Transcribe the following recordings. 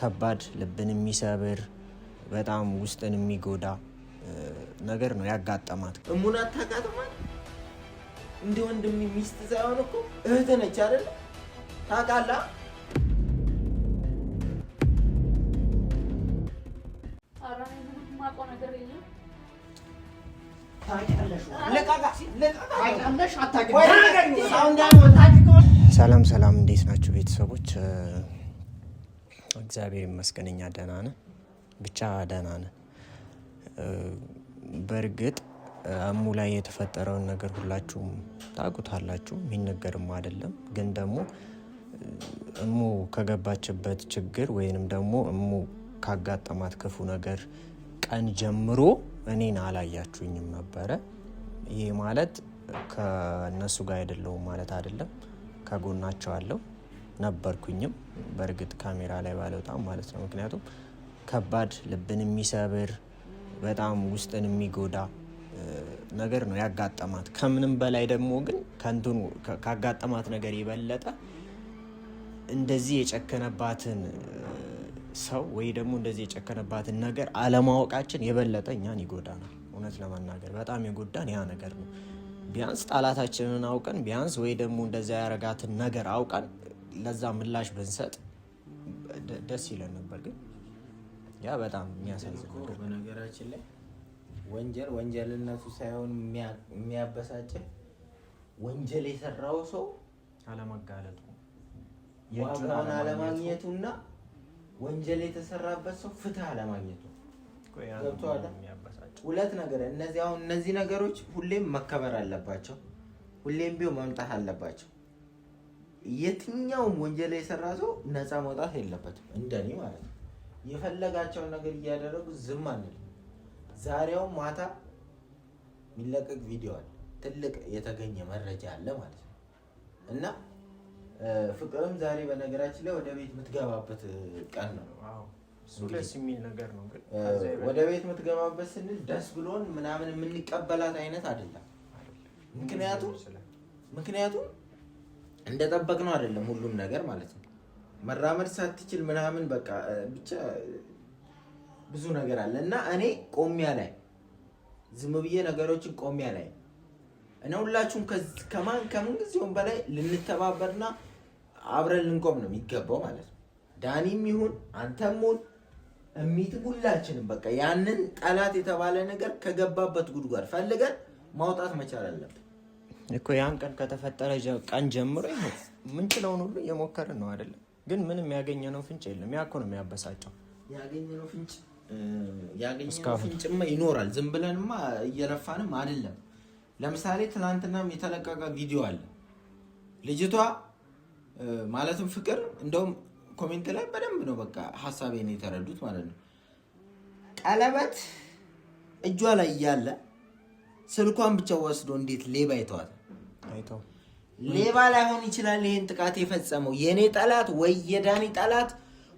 ከባድ ልብን የሚሰብር በጣም ውስጥን የሚጎዳ ነገር ነው ያጋጠማት። እሙና ታቃጥማል እንደ ወንድም ሚስት ሳይሆን እኮ እህት ነች አይደል? ታውቃለህ? ሰላም እንዴት ናችሁ ቤተሰቦች? እግዚአብሔር ይመስገን እኛ ደህና ነን፣ ብቻ ደህና ነን። በእርግጥ እሙ ላይ የተፈጠረውን ነገር ሁላችሁም ታውቁታላችሁ፣ የሚነገርም አይደለም። ግን ደግሞ እሙ ከገባችበት ችግር ወይንም ደግሞ እሙ ካጋጠማት ክፉ ነገር ቀን ጀምሮ እኔን አላያችሁኝም ነበረ። ይሄ ማለት ከነሱ ጋር አይደለሁም ማለት አይደለም፣ ከጎናቸው አለው ነበርኩኝም። በእርግጥ ካሜራ ላይ ባለውጣም ማለት ነው። ምክንያቱም ከባድ ልብን የሚሰብር በጣም ውስጥን የሚጎዳ ነገር ነው ያጋጠማት። ከምንም በላይ ደግሞ ግን ከንቱን ካጋጠማት ነገር የበለጠ እንደዚህ የጨከነባትን ሰው ወይ ደግሞ እንደዚህ የጨከነባትን ነገር አለማወቃችን የበለጠ እኛን ይጎዳናል። እውነት ለመናገር በጣም የጎዳን ያ ነገር ነው። ቢያንስ ጣላታችንን አውቀን ቢያንስ ወይ ደግሞ እንደዛ ያረጋትን ነገር አውቀን ለዛ ምላሽ ብንሰጥ ደስ ይለን ነበር። ግን ያ በጣም የሚያሳዝን ነገር። በነገራችን ላይ ወንጀልነቱ ሳይሆን የሚያበሳጭህ ወንጀል የሰራው ሰው አለመጋለጡ፣ ዋጋውን አለማግኘቱና ወንጀል የተሰራበት ሰው ፍትህ አለማግኘቱ ገብቶሃል? ሁለት ነገር እነዚህ ነገሮች ሁሌም መከበር አለባቸው። ሁሌም ቢሆን መምጣት አለባቸው። የትኛውም ወንጀል የሰራ ሰው ነፃ መውጣት የለበትም፣ እንደኔ ማለት ነው። የፈለጋቸውን ነገር እያደረጉ ዝም አንልም። ዛሬው ማታ የሚለቀቅ ቪዲዮ አለ፣ ትልቅ የተገኘ መረጃ አለ ማለት ነው። እና ፍቅርም ዛሬ በነገራችን ላይ ወደ ቤት የምትገባበት ቀን ነው። ደስ የሚል ነገር ነው። ግን ወደ ቤት የምትገባበት ስንል ደስ ብሎን ምናምን የምንቀበላት አይነት አይደለም። ምክንያቱም እንደጠበቅነው አይደለም ሁሉም ነገር ማለት ነው። መራመድ ሳትችል ምናምን በቃ ብቻ ብዙ ነገር አለ እና እኔ ቆሚያ ላይ ዝም ብዬ ነገሮችን ቆሚያ ላይ እና ሁላችሁም ከምን ጊዜውም በላይ ልንተባበርና አብረን ልንቆም ነው የሚገባው ማለት ነው። ዳኒም ይሁን አንተም ሁን ሁላችንም በቃ ያንን ጠላት የተባለ ነገር ከገባበት ጉድጓድ ፈልገን ማውጣት መቻል አለብን እኮ። ያን ቀን ከተፈጠረ ቀን ጀምሮ ይሄ ምንችለውን ሁሉ እየሞከርን ነው አይደለም። ግን ምንም ያገኘነው ፍንጭ የለም። ያ እኮ ነው የሚያበሳጨው። ያገኘነው ፍንጭማ ይኖራል። ዝም ብለንማ እየለፋንም አይደለም። ለምሳሌ ትናንትናም የተለቀቀ ቪዲዮ አለ። ልጅቷ ማለትም ፍቅር እንደውም ኮሜንት ላይ በደንብ ነው በቃ ሐሳቤን የተረዱት ማለት ነው። ቀለበት እጇ ላይ እያለ ስልኳን ብቻ ወስዶ እንዴት ሌባ አይተው ሌባ ላይሆን ይችላል ይሄን ጥቃት የፈጸመው የኔ ጠላት ወይ የዳኒ ጠላት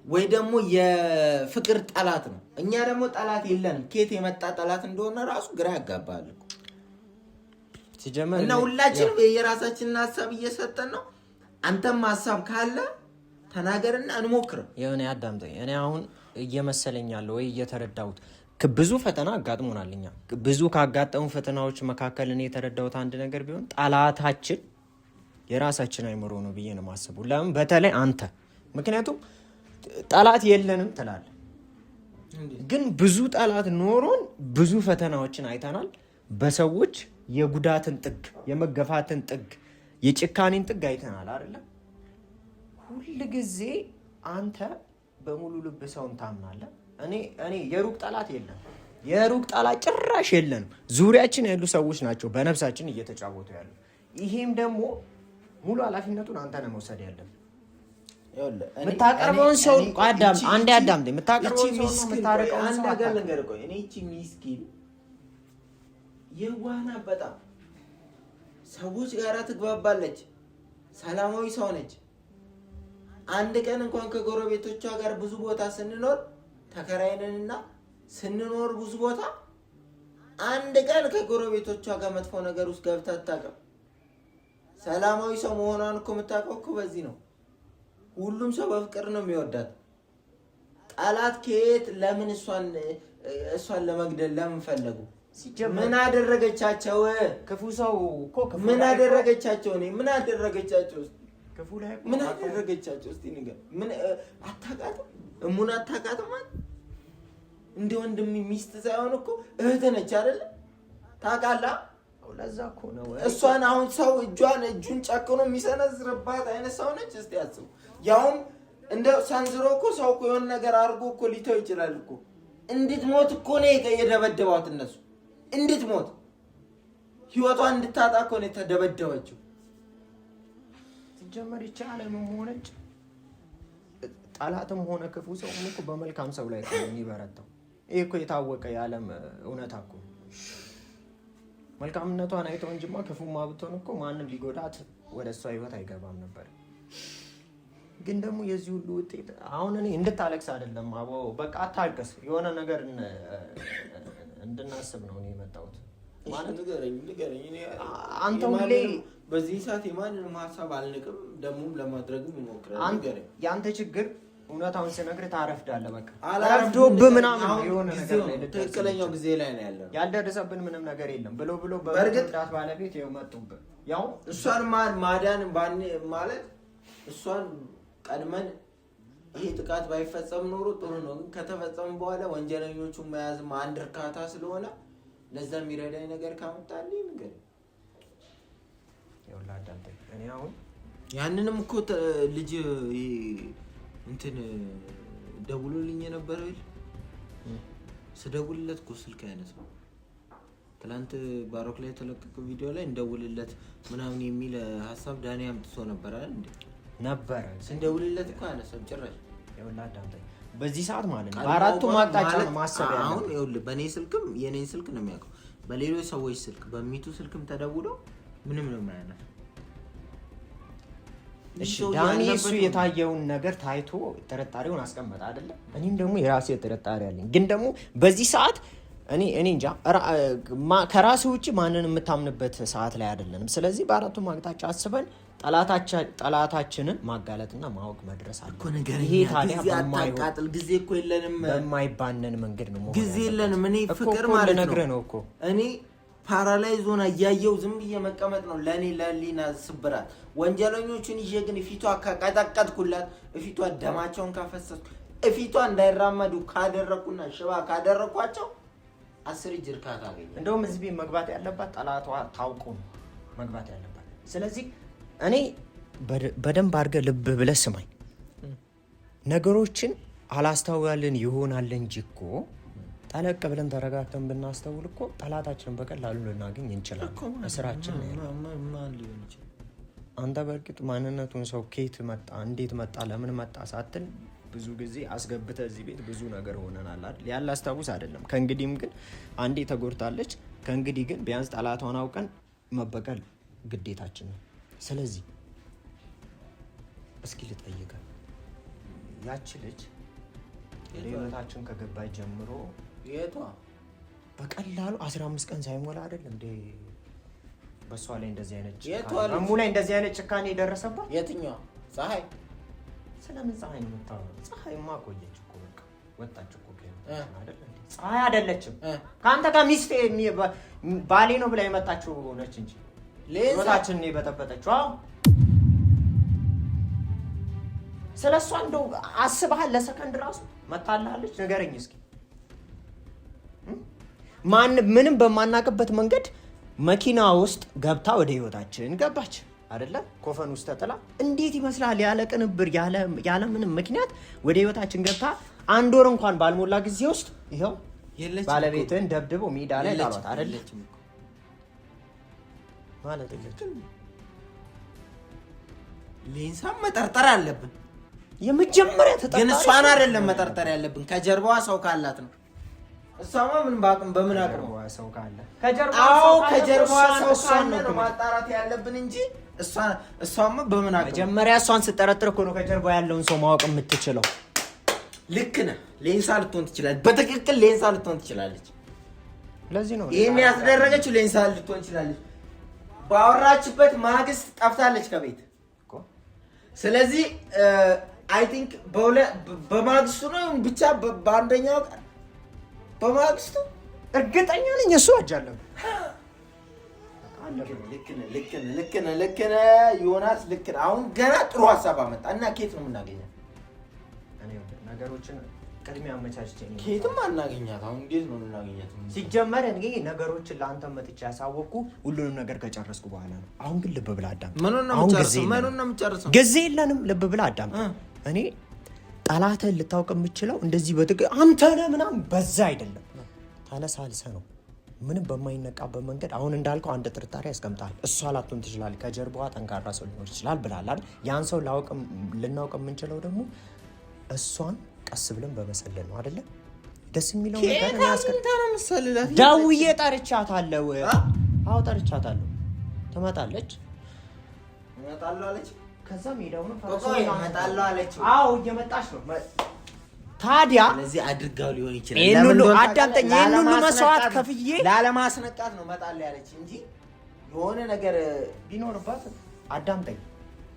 ወይ ደግሞ የፍቅር ጠላት ነው። እኛ ደግሞ ጠላት የለንም። ከየት የመጣ ጠላት እንደሆነ ራሱ ግራ ያጋባል እኮ ሲጀመር። እና ሁላችንም የራሳችንን ሐሳብ እየሰጠን ነው። አንተም ሐሳብ ካለ ተናገርና እንሞክር። የሆነ ያዳምጠኝ። እኔ አሁን እየመሰለኝ ያለው ወይ እየተረዳሁት ብዙ ፈተና አጋጥሞናል። እኛ ብዙ ካጋጠሙ ፈተናዎች መካከል እኔ የተረዳሁት አንድ ነገር ቢሆን ጠላታችን የራሳችን አይምሮ ነው ብዬ ነው የማስበው። ለምን በተለይ አንተ፣ ምክንያቱም ጠላት የለንም ትላለህ፣ ግን ብዙ ጠላት ኖሮን ብዙ ፈተናዎችን አይተናል። በሰዎች የጉዳትን ጥግ፣ የመገፋትን ጥግ፣ የጭካኔን ጥግ አይተናል አይደለም። ሁል ጊዜ አንተ በሙሉ ልብ ሰውን ታምናለህ። እኔ የሩቅ ጠላት የለም፣ የሩቅ ጠላት ጭራሽ የለንም። ዙሪያችን ያሉ ሰዎች ናቸው በነፍሳችን እየተጫወቱ ያሉ። ይሄም ደግሞ ሙሉ ኃላፊነቱን አንተ ነህ መውሰድ ያለብህ። የምታቀርበውን ሰው አንዴ አዳምጠኝ። የምታቀርበውን ሰው ነው የምታረቀውን ሰው አታቀርበው። እኔ እቺ ሚስኪን የዋና በጣም ሰዎች ጋር ትግባባለች፣ ሰላማዊ ሰው ነች። አንድ ቀን እንኳን ከጎረቤቶቿ ጋር ብዙ ቦታ ስንኖር ተከራይነንና ስንኖር ብዙ ቦታ አንድ ቀን ከጎረቤቶቿ ጋር መጥፎ ነገር ውስጥ ገብታ አታውቅም። ሰላማዊ ሰው መሆኗን እኮ የምታውቀው እኮ በዚህ ነው። ሁሉም ሰው በፍቅር ነው የሚወዳት። ጠላት ከየት ለምን እሷን ለመግደል ለምን ፈለጉ? ምን አደረገቻቸው? ክፉ ሰው እኮ ምን አደረገቻቸው? ምን አደረገቻቸው? ክፉ ላይ ምን አደረገቻቸው? እስቲ ንገር። ምን አታውቃትም? እሙን አታውቃትም? እንደ ወንድም ሚስት ሳይሆን እኮ እህት ነች አይደለ? ታውቃለህ? ለዛ እኮ ነው እሷን አሁን ሰው እጁን ጨክኖ የሚሰነዝርባት አይነት ሰው ነች። እስቲ አስቡ። ያውም እንደ ሰንዝሮ እኮ ሰው እኮ የሆነ ነገር አድርጎ እኮ ሊተው ይችላል እኮ። እንድትሞት እኮ ነው የደበደቧት እነሱ። እንድትሞት ህይወቷን እንድታጣ እኮ ነው የተደበደበችው። ሲጀመር ዓለምም ሆነች ጠላትም ሆነ ክፉ ሰው እኮ በመልካም ሰው ላይ ነው የሚበረታው። ይሄ እኮ የታወቀ የዓለም እውነታ እኮ። መልካምነቷን አይተው እንጂማ ክፉማ ብትሆን እኮ ማንም ሊጎዳት ወደ እሷ ህይወት አይገባም ነበር። ግን ደግሞ የዚህ ሁሉ ውጤት አሁን እኔ እንድታለቅስ አይደለም አቦ፣ በቃ አታልቅስ። የሆነ ነገር እንድናስብ ነው እኔ የመጣሁት። ማለት ንገረኝ። አንተ ሁሌ በዚህ ሰዓት የማንንም ሀሳብ አልንቅም፣ ደግሞም ለማድረግም እሞክራለሁ። ንገረኝ። ያንተ ችግር እውነታውን ስነግርህ ታረፍዳለህ። በቃ አረፍዶብህ ምናምን የሆነ ነገር ላይ ትክክለኛው ጊዜ ላይ ነው ያለው። ያልደረሰብን ምንም ነገር የለም ብሎ በእርግጥራት ባለቤት ይኸው መጡብህ። ያው እሷን ማዳን ማለት እሷን ቀድመን ይሄ ጥቃት ባይፈጸም ኖሮ ጥሩ ነው። ግን ከተፈጸመ በኋላ ወንጀለኞቹን መያዝም አንድ እርካታ ስለሆነ ለዛ የሚረዳኝ ነገር ካመጣልኝ ነገር ይወላዳንተ እኔ አሁን ያንንም እኮ ልጅ እንትን ደውሎልኝ የነበረ ስደውልለት እኮ ስልክ አይነሳም። ትላንት ባሮክ ላይ የተለቀቀው ቪዲዮ ላይ እንደውልለት ምናምን የሚል ሀሳብ ዳኒ አምጥቶ ነበር አይደል እንዴ? ነበር ስንደውልለት እኮ አነሳም ጭራሽ። ይወላዳንተ በዚህ ሰዓት ማለት ነው በአራቱ ማጣጫ ማሰብ ያለው። አሁን ይኸውልህ በእኔ ስልክም የኔን ስልክ ነው የሚያውቀው፣ በሌሎች ሰዎች ስልክ በሚቱ ስልክም ተደውሎ ምንም ነው የማያነሳ። እሺ ዳኒ እሱ የታየውን ነገር ታይቶ ጥርጣሬውን አስቀመጠ አይደለ? እኔም ደግሞ የራሴ ጥርጣሬ አለኝ። ግን ደግሞ በዚህ ሰዓት እኔ እንጃ ከራሴ ውጪ ማንንም የምታምንበት ሰዓት ላይ አይደለንም። ስለዚህ በአራቱ ማቅጣጫ አስበን ጠላታችንን ማጋለጥና ማወቅ መድረስ አለ። ይሄ ታዲያ በማይቃጥል ጊዜ እኮ የለንም፣ በማይባነን መንገድ ነው ጊዜ የለንም። እኔ ፍቅር ማለት ነው እኮ እኔ ፓራላይዝ ሆና እያየው ዝም ብዬ መቀመጥ ነው ለኔ ለሊና ስብራት። ወንጀለኞቹን ይዤ ግን ፊቷ ካቀጠቀጥኩላት፣ ፊቷ ደማቸውን ካፈሰስኩ፣ ፊቷ እንዳይራመዱ ካደረኩና ሽባ ካደረኳቸው 10 እጅ እርካታ አገኘ። እንደውም እዚህ ቤት መግባት ያለባት ጠላቷ ታውቁ ነው መግባት ያለባት። ስለዚህ እኔ በደንብ አድርገህ ልብ ብለህ ስማኝ። ነገሮችን አላስተዋልን ይሆናል እንጂ እኮ ጠለቅ ብለን ተረጋግተን ብናስተውል እኮ ጠላታችንን በቀላሉ ልናገኝ እንችላለን። ስራችን አንተ በእርግጥ ማንነቱን ሰው ከየት መጣ እንዴት መጣ ለምን መጣ ሳትል ብዙ ጊዜ አስገብተህ እዚህ ቤት ብዙ ነገር ሆነናል አይደል? ያለ አስታውስ አይደለም። ከእንግዲህም ግን አንዴ ተጎድታለች። ከእንግዲህ ግን ቢያንስ ጠላቷን አውቀን መበቀል ግዴታችን ነው። ስለዚህ እስኪ ልጠይቅህ፣ ያቺ ልጅ ህይወታችን ከገባች ጀምሮ የቷ በቀላሉ 15 ቀን ሳይሞላ አይደል እንዴ በሷ ላይ እንደዚህ አይነት ጭካኔ ላይ እንደዚህ አይነት ጭካኔ የደረሰባት? የትኛዋ ፀሐይ? ስለምን ፀሐይ ነው የምታወራው? ፀሐይማ ቆየች እኮ በቃ ወጣች እኮ አይደል እንዴ? ፀሐይ አይደለችም። ከአንተ ጋር ሚስቴ ባሌ ነው ብላ የመጣችው ነች እንጂ ሌላችን ነው የበጠበጠችው። አዎ ስለሷ እንደው አስበሃል ለሰከንድ ራሱ መጣላለች? ንገረኝ እስኪ። ምንም በማናውቅበት መንገድ መኪና ውስጥ ገብታ ወደ ህይወታችን ገባች አይደለ? ኮፈን ውስጥ ተጥላ እንዴት ይመስላል? ያለ ቅንብር ያለ ምንም ምክንያት ወደ ህይወታችን ገብታ 1 ወር እንኳን ባልሞላ ጊዜ ውስጥ ይሄው ባለቤትን ደብድበው ሜዳ ላይ ጣሏት አይደለ? ማለት የለችም። ሌንሳም መጠርጠር አለብን። የመጀመሪያ ተጠርጣሪ ግን እሷን አይደለም መጠርጠር ያለብን፣ ከጀርባዋ ሰው ካላት ነው። እሷማ ምን ባቅም በምን አቅም ሰው ካለ ከጀርባዋ ሰው ካለ ነው ማጣራት ያለብን እንጂ እሷማ በምን አቅም። መጀመሪያ እሷን ስጠረጥር እኮ ነው ከጀርባ ያለውን ሰው ማወቅ የምትችለው። ልክ ነህ። ሌንሳ ልትሆን ትችላለች። በትክክል ሌንሳ ልትሆን ትችላለች። ለዚህ ነው ይሄን ያስደረገችው። ሌንሳ ልትሆን ትችላለች። ባወራችበት ማግስት ጠፍታለች ከቤት። ስለዚህ አይ ቲንክ በማግስቱ ነው ብቻ በአንደኛው ቀን በማግስቱ እርግጠኛ ነኝ እሱ አጃለሁ። ልክ ነህ ዮናስ ልክ ነህ። አሁን ገና ጥሩ ሀሳብ አመጣ እና ኬት ነው የምናገኛት? ነገሮችን ቅድሚያ አመቻችቼ ነው። ኬትም አናገኛት። አሁን እንዴት ነው የምናገኛት? ሲጀመር እኔ ነገሮችን ለአንተ መጥቼ ያሳወቅኩ ሁሉንም ነገር ከጨረስኩ በኋላ ነው። አሁን ግን ልብ ብለህ አዳምጥ። ምኑን ነው የምጨርሰው? ጊዜ የለንም። ልብ ብለህ አዳምጥ። እኔ ጠላትህን ልታውቅ የምችለው እንደዚህ አንተ ነህ ምናምን በዛ አይደለም። ተለሳልሰህ ነው ምንም በማይነቃበት መንገድ። አሁን እንዳልከው አንድ ጥርጣሬ ያስቀምጣል። እሷ ላትሆን ትችላለች፣ ከጀርባዋ ጠንካራ ሰው ሊኖር ይችላል ብላል አይደል? ያን ሰው ልናውቅ የምንችለው ደግሞ እሷን ቀስ ብለን በመሰለል ነው አይደለ? ደስ የሚለው ነገር ነው ያስከታለ። ደውዬ ጠርቻታለሁ። አዎ ጠርቻታለሁ። ትመጣለች። እመጣለሁ አለች። ከዛ ሜዳውን እመጣለሁ አለች። አዎ እየመጣች ነው። ታዲያ ስለዚህ አድርጋው ሊሆን ይችላል። ይሄን ሁሉ አዳምጠኝ። ይሄን ሁሉ መስዋዕት ከፍዬ ላለማስነቃት ነው እመጣለሁ ያለች እንጂ የሆነ ነገር ቢኖርባት አዳምጠኝ።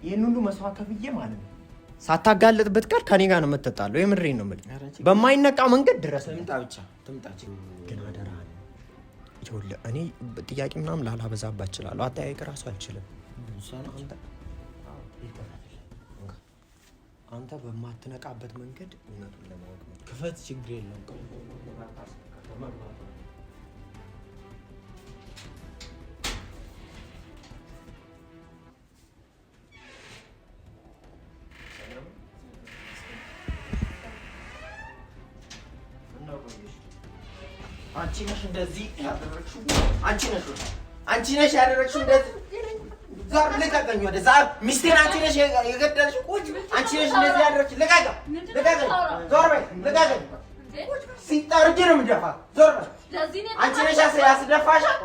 ይሄን ሁሉ መስዋዕት ከፍዬ ማለት ነው ሳታጋለጥ ብትቀር ከኔ ጋር ነው የምትጣለው። የምሬን ነው የምልህ። በማይነቃ መንገድ ድረስ ትምጣ። ግን አደራ ይኸውልህ፣ እኔ ጥያቄ ምናምን ላላበዛባት እችላለሁ። አጠያየቅ እራሱ አልችልም። አንተ በማትነቃበት መንገድ እውነቱን ለማወቅ ነው። ክፈት፣ ችግር የለውም። አንቺ ነሽ እንደዚህ ያደረግሽው። አንቺ ነሽ ያደረግሽው እንደዚህ። ዛር ልቀቀኝ፣ ወደ ዛር ሚስቴን አንቺ ነሽ የገደልሽው። አንቺ ነሽ እንደዚህ ያደረግሽው። ልቀቀኝ፣ ዞር በይ፣ ልቀቀኝ። ሲጠርጅ ነው የምደፋት። ዞር በይ። አንቺ ነሽ ያስደፋሻት።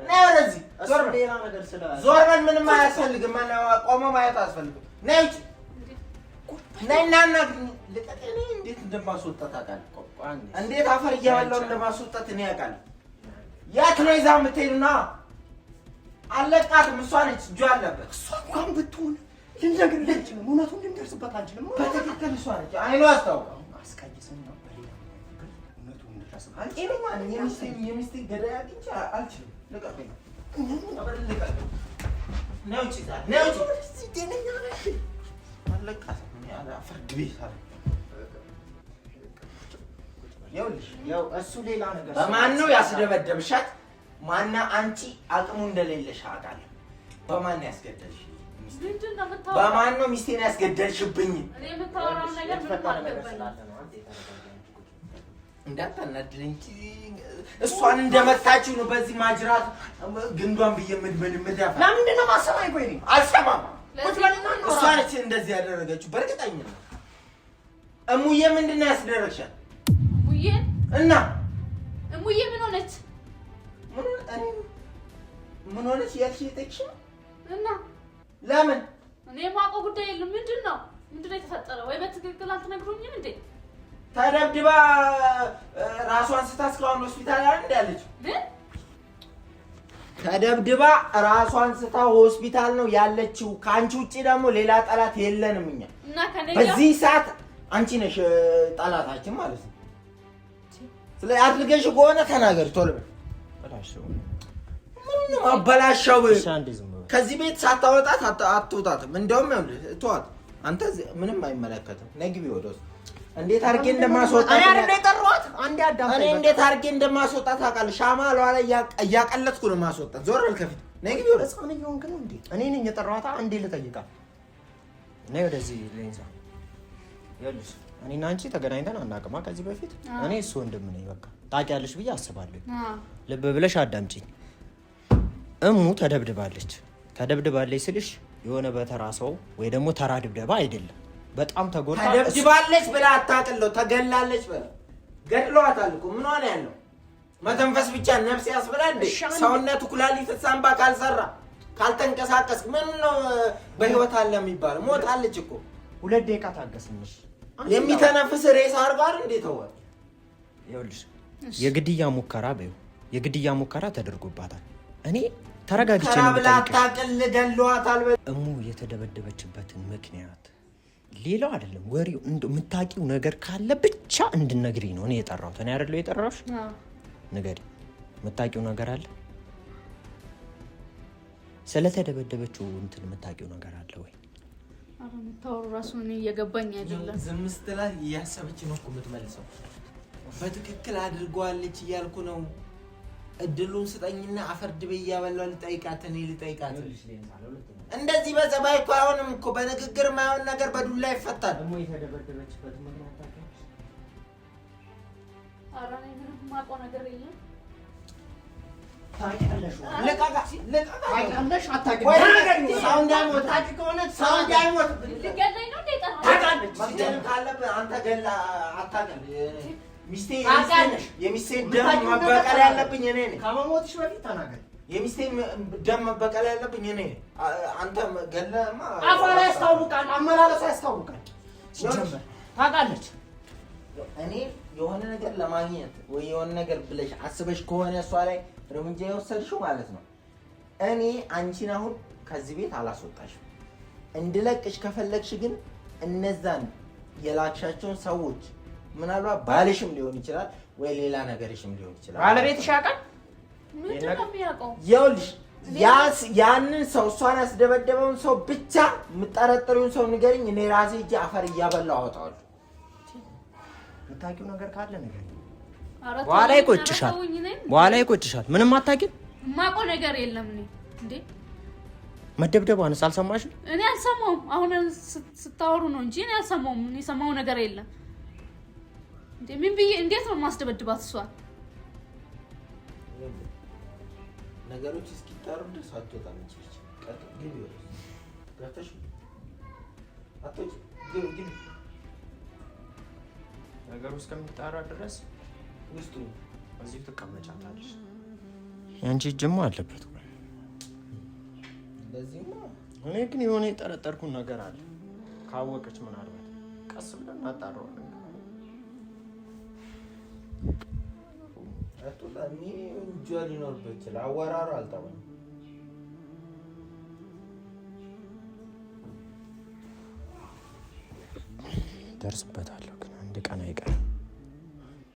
ነይ ወደዚህ፣ ዞር በይ፣ ዞር በይ። ምንም አያስፈልግም፣ ቆሞ ማየት አያስፈልግም። ነይ ውጪ፣ ነይ እና ልቀቀኝ። እንዴት እንደማስወጣት አውቃለሁ። እንዴት አፈር እያበላሁ እንደማስወጣት እኔ አውቃለሁ። የት ነው ይዛ የምትሄዱና? አለቃትም። እሷ ነች እጇ አለበት። እሷ እንኳን ብትሆን ልንነግርህ አንችልም። እውነቱን ልንደርስበት አንችልም። በትክክል እሷ ነች። አይኑ አስታውቃ አስቀይሰን ነው በሌላ እውነቱን ልንደርስበት አንችልም። የሚስቴ ገዳይ አግኝቼ አልችልም። ልቀቀኝ፣ ልቀቀኝ። ነይ ውጪ፣ ነይ ውጪ። አለቃትም። አፈር ግቢ ሳለ ያው እሱ ሌላ ነገር። በማን ነው ያስደበደብሻት? ማና አንቺ አቅሙ እንደሌለሽ አውቃለሁ። በማን ያስገደልሽ? በማን ነው ሚስቴን ያስገደልሽብኝ? እኔ የምታወራው ነገር ምን ማለት ነው? እንዳታናድረኝ። እሷን እንደመታችው ነው በዚህ ማጅራት ግንዷን ብዬ ምድምዳፋ። ለምንድን ነው ማሰማኝ? ቆይ እኔ አልሰማም። እሷ ነች እንደዚህ ያደረገችው በእርግጠኝነት። እሙዬ ምንድን ነው ያስደረግሻት? እና እሙዬ ምን ሆነች? ምን ሆነች ያልሽ እየጠቅሽ ነው? እና ለምን? እኔ የማውቀው ጉዳይ የለም። ምንድን ነው የተፈጠረው? ወይ በትክክል አልተነግሩኝም እንዴ? ተደብድባ ራሷን ስታ እስካሁን ሆስፒታል አይደል እንዳለች? ተደብድባ ራሷን ስታ ሆስፒታል ነው ያለችው። ከአንቺ ውጪ ደግሞ ሌላ ጠላት የለንም እኛ። እና ከነኛ በዚህ ሰዓት አንቺ ነሽ ጠላታችን ማለት ነው። ስለዚህ አድርገሽ ከሆነ ተናገር ቶሎ በላሽው። ምንም አበላሽው። ከዚህ ቤት ሳታወጣት አትወጣትም። እንደውም ተዋት። አንተ ምንም አይመለከትም። ነግቢ ወደ ውስጥ። እንዴት አድርጌ እንደማስወጣት እኔ አይደል የጠራኋት? አንዴ አዳምጠኝ። እኔ እንዴት አድርጌ እንደማስወጣት ታውቃለህ? ሻማ ለዋላ እያቀለጥኩ ነው ማስወጣት። ዞር በል ከፊት። ነግቢ ወደ ውስጥ። ህፃን እየሆንክ ነው እንዴ? እኔ ነኝ የጠራኋት። አንዴ ልጠይቃት። ነይ ወደዚህ ሌንሳ። ይኸውልሽ እኔና አንቺ ተገናኝተን አናውቅም ከዚህ በፊት። እኔ እሱ ወንድም ነኝ። በቃ ታውቂያለሽ ብዬ አስባለሁ። ልብ ብለሽ አዳምጪኝ። እሙ ተደብድባለች። ተደብድባለች ስልሽ የሆነ በተራ ሰው ወይ ደግሞ ተራ ድብደባ አይደለም። በጣም ተጎድታ ተደብድባለች ብላ አታውቅለው። ተገላለች ብላ ገድለዋታል እኮ። ምን ሆነ ያለው? መተንፈስ ብቻ ነፍስ ያስብላል እንዴ? ሰውነቱ ኩላሊት ሳምባ ካልሰራ ካልተንቀሳቀስ ምን ነው በህይወት አለ የሚባለው? ሞታለች እኮ። 2 ደቂቃ ታገስንሽ። የሚተነፍስ ሬሳ አርጋር እንዴት ተወ? ይኸውልሽ የግድያ ሙከራ በይው፣ የግድያ ሙከራ ተደርጎባታል። እኔ ተረጋግቼ ነው ታቀል ገለዋታል። እሙ የተደበደበችበትን ምክንያት ሌላው አይደለም ወሬው የምታውቂው ነገር ካለ ብቻ እንድነግሪኝ ነው እኔ የጠራሁት። እኔ አይደለሁ የጠራሁሽ? ንገሪኝ። የምታውቂው ነገር አለ? ስለተደበደበችው እንትን የምታውቂው ነገር አለ ወይ? አረ የምታወሩ ራሱ እኔ እየገባኝ አይደለም። ዝም ስትላት እያሰበች ነው እኮ የምትመልሰው። በትክክል አድርገዋለች እያልኩ ነው። እድሉን ስጠኝና አፈርድቤ እያበላሁ ልጠይቃት። እኔ ልጠይቃት እንደዚህ በጸባይ እኮ አሁንም እኮ በንግግር ማይሆን ነገር በዱላ ይፈታል። ደግሞ የተደበደበችበት ምክንያት ታውቂያለሽ? ኧረ እኔ ምንም የማውቀው ነገር የለም። ታውቂያለሽ? ታውቂያለሽ? አታውቂም? ሰው እንዳይሞት ታውቂ ከሆነ ሰው እንዳይሞት ልትገለኝ ነው እንደ ጠራኸው? ታውቃለች። መግደል ካለብህ አንተ ገላ አታውቅም። የሚስቴን ደም መበቀል ያለብኝ እኔ ነኝ። ከመሞትሽ በፊት ተናገሪ። የሚስቴን ደም መበቀል ያለብኝ እኔ ነኝ። አንተ ገለማ አፋራ ያስታውቃል፣ አመላለስ ያስታውቃል። ሲጀመር ታውቃለች። እኔ የሆነ ነገር ለማግኘት ወይ የሆነ ነገር ብለሽ አስበሽ ከሆነ እሷ ላይ እርምጃ የወሰድሽው ማለት ነው። እኔ አንቺን አሁን ከዚህ ቤት አላስወጣሽም። እንድለቅሽ ከፈለግሽ ግን እነዛን የላክሻቸውን ሰዎች ምናልባት ባልሽም ሊሆን ይችላል ወይ ሌላ ነገርሽም ሊሆን ይችላል። ባለቤትሽ ያውቃል? ምንድን ነው የሚያውቀው? ይኸውልሽ ያንን ሰው እሷን ያስደበደበውን ሰው ብቻ የምጠረጥሪውን ሰው ንገሪኝ። እኔ ራሴ እጄ አፈር እያበላሁ አወጣዋለሁ። የምታውቂው ነገር ካለ ነገር በኋላ ይቆጭሻል። በኋላ ይቆጭሻል። ምንም አታውቂም? የማውቀው ነገር የለም። እኔ እንዴ መደብደቧንስ አልሰማሽም? እኔ አልሰማሁም። አሁን ስታወሩ ነው እንጂ እኔ አልሰማሁም። እኔ የሰማው ነገር የለም። እንዴ ምን ብዬ እንዴት ነው ማስደበድባት እሷን? ነገሮች እስኪጣሩ ድረስ አትወጣም እንጂ ቀጥ ግን ይወጣ ጋተሽ አትወጪ ግን ነገሩ እስከሚጣራ ድረስ ውስጡ እዚህ ተቀመጫታለሽ። ያንቺ እጅማ አለበት። ለዚህማ እኔ ግን የሆነ የጠረጠርኩት ነገር አለ። ካወቀች ምናልባት ቀስ ብለን እናጣራዋለን። አጥቷኒ እንጆ ሊኖርበት ይችላል። አወራሩ አልጠበም ደርስበታለሁ ግን አንድ ቀን አይቀርም።